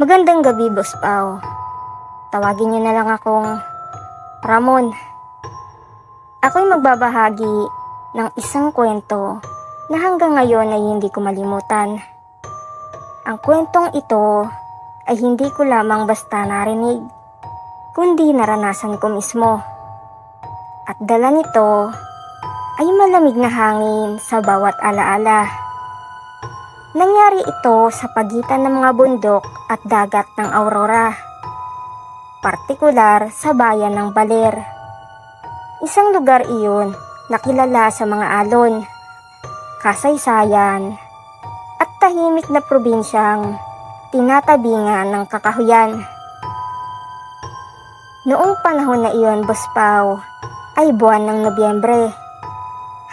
Magandang gabi, Boss Pao. Tawagin niyo na lang akong Ramon. Ako'y magbabahagi ng isang kwento na hanggang ngayon ay hindi ko malimutan. Ang kwentong ito ay hindi ko lamang basta narinig, kundi naranasan ko mismo. At dala nito ay malamig na hangin sa bawat alaala. Nangyari ito sa pagitan ng mga bundok at dagat ng Aurora, partikular sa bayan ng Baler. Isang lugar iyon na kilala sa mga alon, kasaysayan, at tahimik na probinsyang tinatabingan ng kakahuyan. Noong panahon na iyon, Boss Pao, ay buwan ng Nobyembre,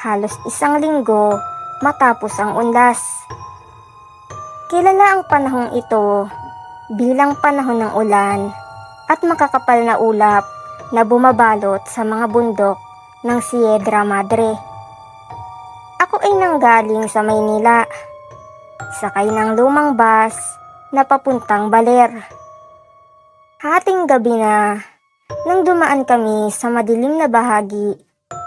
halos isang linggo matapos ang unlas. Kilala ang panahong ito bilang panahon ng ulan at makakapal na ulap na bumabalot sa mga bundok ng Sierra Madre. Ako ay nanggaling sa Maynila, sakay ng lumang bus na papuntang Baler. Hating gabi na nang dumaan kami sa madilim na bahagi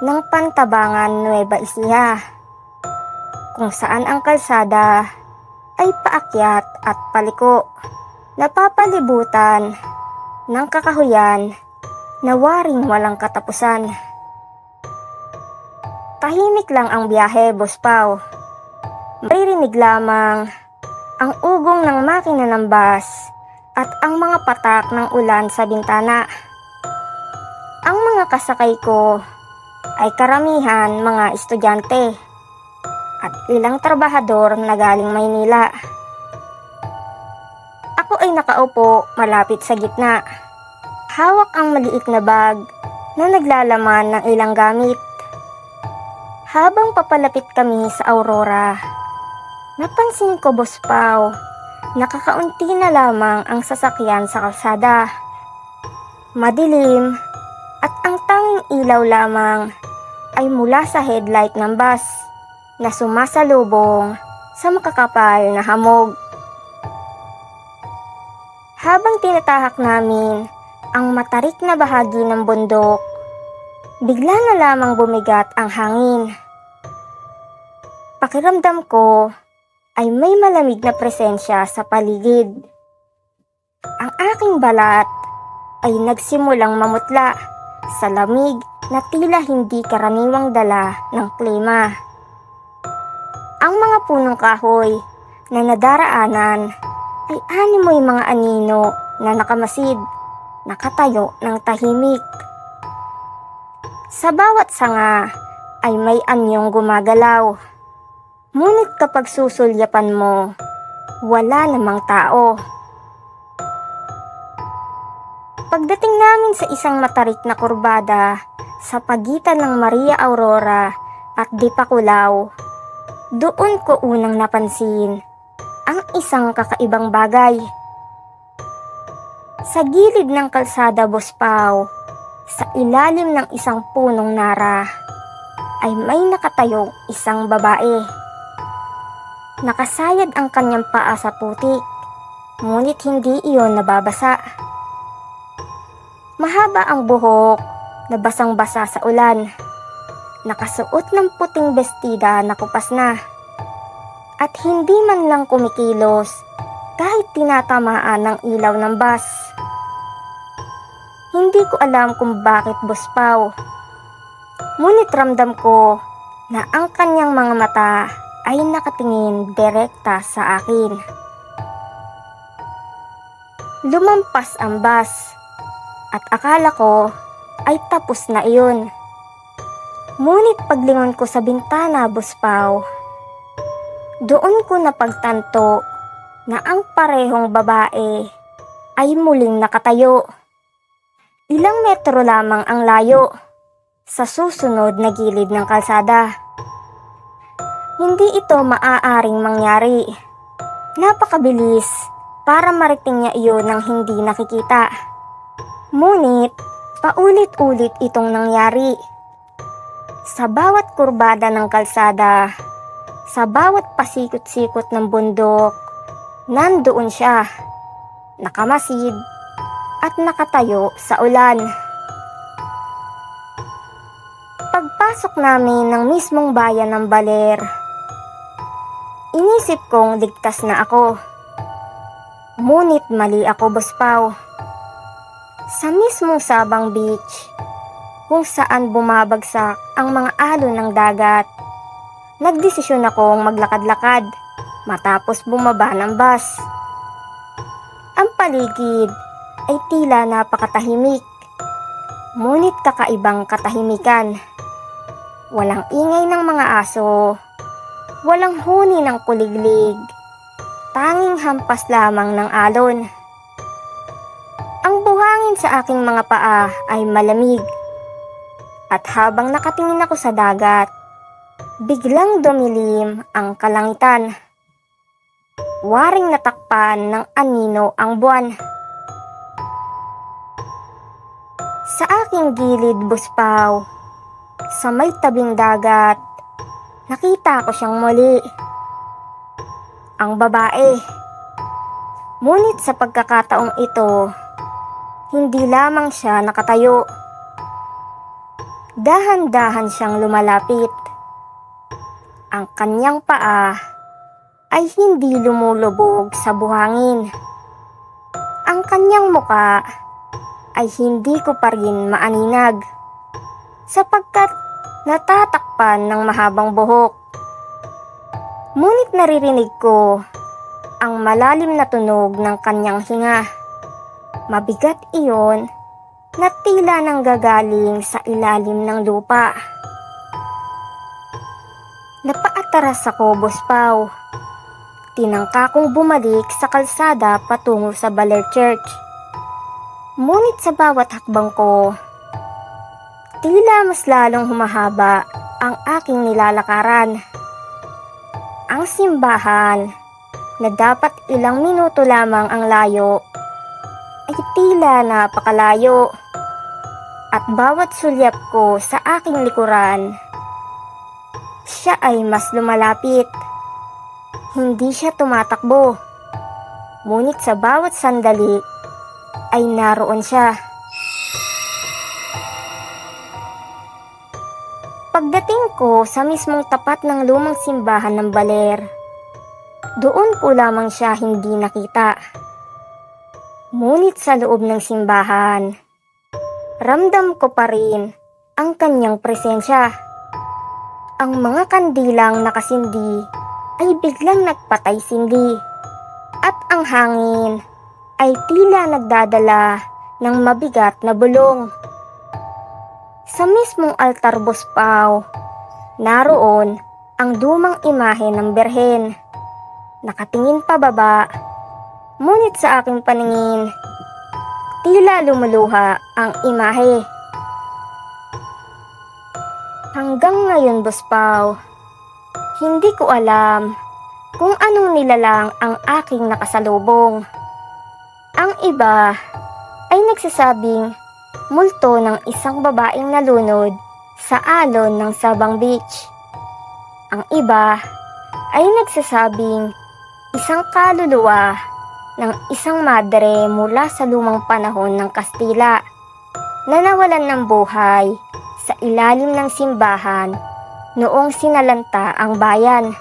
ng Pantabangan, Nueva Ecija, kung saan ang kalsada ay paakyat at paliko, napapalibutan ng kakahuyan na waring walang katapusan. Tahimik lang ang biyahe, Boss Pao. Maririnig lamang ang ugong ng makina ng bus at ang mga patak ng ulan sa bintana. Ang mga kasakay ko ay karamihan mga estudyante at ilang trabahador na galing Maynila. Ako ay nakaupo malapit sa gitna. Hawak ang maliit na bag na naglalaman ng ilang gamit. Habang papalapit kami sa Aurora, napansin ko, Boss Pao, nakakaunti na lamang ang sasakyan sa kalsada. Madilim at ang tanging ilaw lamang ay mula sa headlight ng bus na sumasalubong sa makakapal na hamog. Habang tinatahak namin ang matarik na bahagi ng bundok, bigla na lamang bumigat ang hangin. Pakiramdam ko ay may malamig na presensya sa paligid. Ang aking balat ay nagsimulang mamutla sa lamig na tila hindi karaniwang dala ng klima. Ang mga punong kahoy na nadaraanan ay animoy mga anino na nakamasid, nakatayo ng tahimik. Sa bawat sanga ay may anyong gumagalaw. Ngunit kapag susulyapan mo, wala namang tao. Pagdating namin sa isang matarik na kurbada sa pagitan ng Maria Aurora at Dipakulaw, doon ko unang napansin ang isang kakaibang bagay. Sa gilid ng kalsada, Boss Pao, sa ilalim ng isang punong nara, ay may nakatayong isang babae. Nakasayad ang kanyang paa sa putik, ngunit hindi iyon nababasa. Mahaba ang buhok na basang-basa sa ulan. Nakasuot ng puting bestida na kupas na, at hindi man lang kumikilos kahit tinatamaan ng ilaw ng bus. Hindi ko alam kung bakit, Boss Pao, ngunit ramdam ko na ang kanyang mga mata ay nakatingin direkta sa akin. Lumampas ang bus at akala ko ay tapos na iyon. Ngunit paglingon ko sa bintana, Boss Pao, doon ko napagtanto na ang parehong babae ay muling nakatayo. Ilang metro lamang ang layo sa susunod na gilid ng kalsada. Hindi ito maaaring mangyari. Napakabilis para mariting niya iyon ng hindi nakikita. Ngunit paulit-ulit itong nangyari. Sa bawat kurbada ng kalsada, sa bawat pasikot-sikot ng bundok, nandoon siya. nakamasid, at nakatayo sa ulan. Pagpasok namin ng mismong bayan ng Baler, inisip kong ligtas na ako. Ngunit mali ako, Boss Pao. Sa mismong Sabang Beach, kung saan bumabagsak ang mga alon ng dagat, nagdesisyon akong maglakad-lakad matapos bumaba ng bus. Ang paligid ay tila napakatahimik, ngunit kakaibang katahimikan. Walang ingay ng mga aso, walang huni ng kuliglig, tanging hampas lamang ng alon. Ang buhangin sa aking mga paa ay malamig, at habang nakatingin ako sa dagat, biglang dumilim ang kalangitan. Waring natakpan ng anino ang buwan. Sa aking gilid, Boss Pao, sa may tabing dagat, nakita ko siyang muli. Ang babae. Ngunit sa pagkakataong ito, hindi lamang siya nakatayo. Dahan-dahan siyang lumalapit. Ang kanyang paa ay hindi lumulubog sa buhangin. Ang kanyang muka ay hindi ko pa rin maaninag, sapagkat natatakpan ng mahabang buhok. Ngunit naririnig ko ang malalim na tunog ng kanyang hinga. Mabigat iyon na tila nanggagaling sa ilalim ng lupa. Napaataras ako, Boss Pao. Tinangka kong bumalik sa kalsada patungo sa Baler Church. Ngunit sa bawat hakbang ko, tila mas lalong humahaba ang aking nilalakaran. Ang simbahan, na dapat ilang minuto lamang ang layo, ay tila napakalayo. At bawat sulyap ko sa aking likuran, siya ay mas lumalapit. Hindi siya tumatakbo, ngunit sa bawat sandali ay naroon siya. Pagdating ko sa mismong tapat ng lumang simbahan ng Baler, doon ko lamang siya hindi nakita. Ngunit sa loob ng simbahan, ramdam ko pa rin ang kanyang presensya. Ang mga kandilang nakasindi ay biglang nagpatay-sindi, at ang hangin ay tila nagdadala ng mabigat na bulong. Sa mismong altar, Boss Pao, naroon ang lumang imahe ng Berhen. Nakatingin pababa, ngunit sa aking paningin, tila lumuluha ang imahe. Hanggang ngayon, Boss Pao, hindi ko alam kung anong nilalang ang aking nakasalubong. Ang iba ay nagsasabing multo ng isang babaeng nalunod sa alon ng Sabang Beach. Ang iba ay nagsasabing isang kaluluwa ng isang madre mula sa lumang panahon ng Kastila na nawalan ng buhay sa ilalim ng simbahan noong sinalanta ang bayan.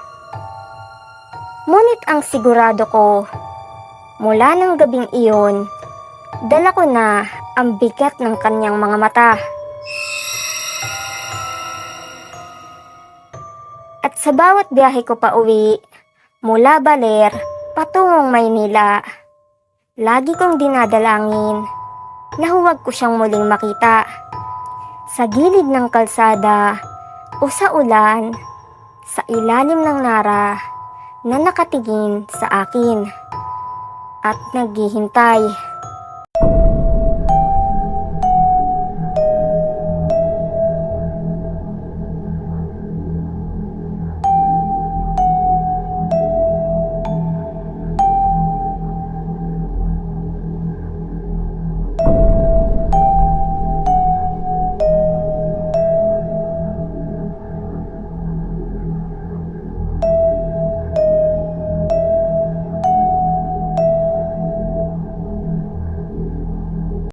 Ngunit ang sigurado ko, mula ng gabing iyon, dala ko na ang bigat ng kanyang mga mata. At sa bawat biyahe ko pa uwi, mula Baler patungong Maynila, lagi kong dinadalangin na huwag ko siyang muling makita. Sa gilid ng kalsada o sa ulan, sa ilalim ng nara na nakatingin sa akin at naghihintay.